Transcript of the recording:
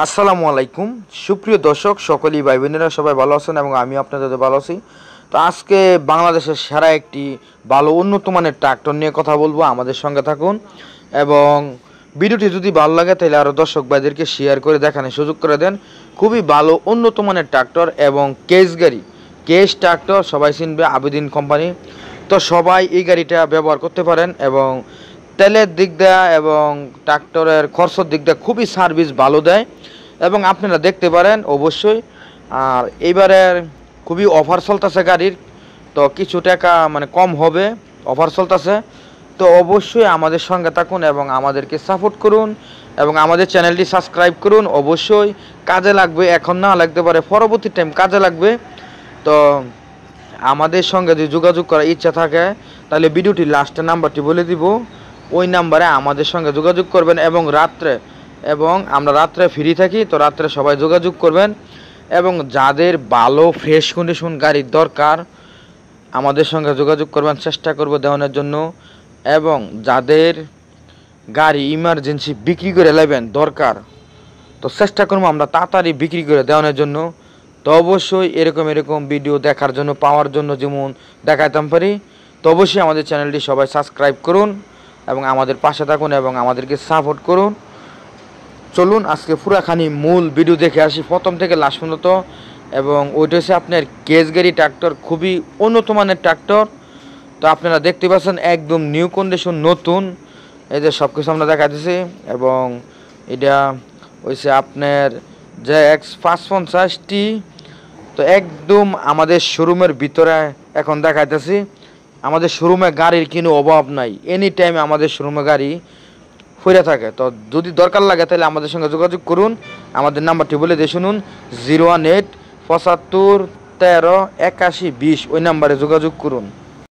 আসসালামু আলাইকুম সুপ্রিয় দর্শক সকলেই ভাই বোনেরা সবাই ভালো আছেন এবং আমি আপনাদের ভালো আছি। তো আজকে বাংলাদেশের সেরা একটি ভালো উন্নত মানের ট্রাক্টর নিয়ে কথা বলবো, আমাদের সঙ্গে থাকুন এবং ভিডিওটি যদি ভালো লাগে তাহলে আরও দর্শক ভাইদেরকে শেয়ার করে দেখানোর সুযোগ করে দেন। খুবই ভালো উন্নত মানের ট্রাক্টর এবং কেস গাড়ি, কেস ট্রাক্টর সবাই চিনবে, আবেদিন কোম্পানি। তো সবাই এই গাড়িটা ব্যবহার করতে পারেন এবং তেলের দিক দেয়া এবং ট্রাক্টরের খরচের দিক দিয়ে খুবই সার্ভিস ভালো দেয় এবং আপনারা দেখতে পারেন অবশ্যই। আর এইবারের খুবই অফার চলতেছে গাড়ির, তো কিছু টাকা কম হবে, অফার চলতেছে। তো অবশ্যই আমাদের সঙ্গে থাকুন এবং আমাদেরকে সাপোর্ট করুন এবং আমাদের চ্যানেলটি সাবস্ক্রাইব করুন। অবশ্যই কাজে লাগবে, এখন না লাগতে পারে পরবর্তী টাইম কাজে লাগবে। তো আমাদের সঙ্গে যদি যোগাযোগ করার ইচ্ছা থাকে তাহলে ভিডিওটির লাস্টের নাম্বারটি বলে দিব, ওই নাম্বারে আমাদের সঙ্গে যোগাযোগ করবেন এবং আমরা রাত্রে ফ্রি থাকি, তো রাত্রে সবাই যোগাযোগ করবেন। এবং যাদের ভালো ফ্রেশ কন্ডিশন গাড়ির দরকার আমাদের সঙ্গে যোগাযোগ করবেন, চেষ্টা করব দেওয়ানোর জন্য। এবং যাদের গাড়ি ইমার্জেন্সি বিক্রি করে নেবেন দরকার, তো চেষ্টা করবো আমরা তাড়াতাড়ি বিক্রি করে দেওয়ানোর জন্য। তো অবশ্যই এরকম ভিডিও দেখার জন্য, পাওয়ার জন্য যেমন দেখাইতাম পারি, তো অবশ্যই আমাদের চ্যানেলটি সবাই সাবস্ক্রাইব করুন এবং আমাদের পাশে থাকুন এবং আমাদেরকে সাপোর্ট করুন। চলুন আজকে পুরাখানি মূল ভিডিও দেখে আসি প্রথম থেকে লাস্ট পর্যন্ত। এবং ওইটা হচ্ছে আপনার কেস গাড়ি ট্রাক্টর, খুবই উন্নত মানের ট্রাক্টর। তো আপনারা দেখতে পাচ্ছেন একদম নিউ কন্ডিশন, নতুন। এই যে সব কিছু আমরা দেখাতেছি। এবং এটা হচ্ছে আপনার যে X550T, তো একদম আমাদের শোরুমের ভিতরে এখন দেখাইতেছি। আমাদের শোরুমে গাড়ির কোনো অভাব নাই, এনি টাইম আমাদের শোরুমে গাড়ি ফিরে থাকে। তো যদি দরকার লাগে তাহলে আমাদের সঙ্গে যোগাযোগ করুন। আমাদের নাম্বারটি বলে দিয়ে শুনুন, 018 75 13 81 20, ওই নাম্বারে যোগাযোগ করুন।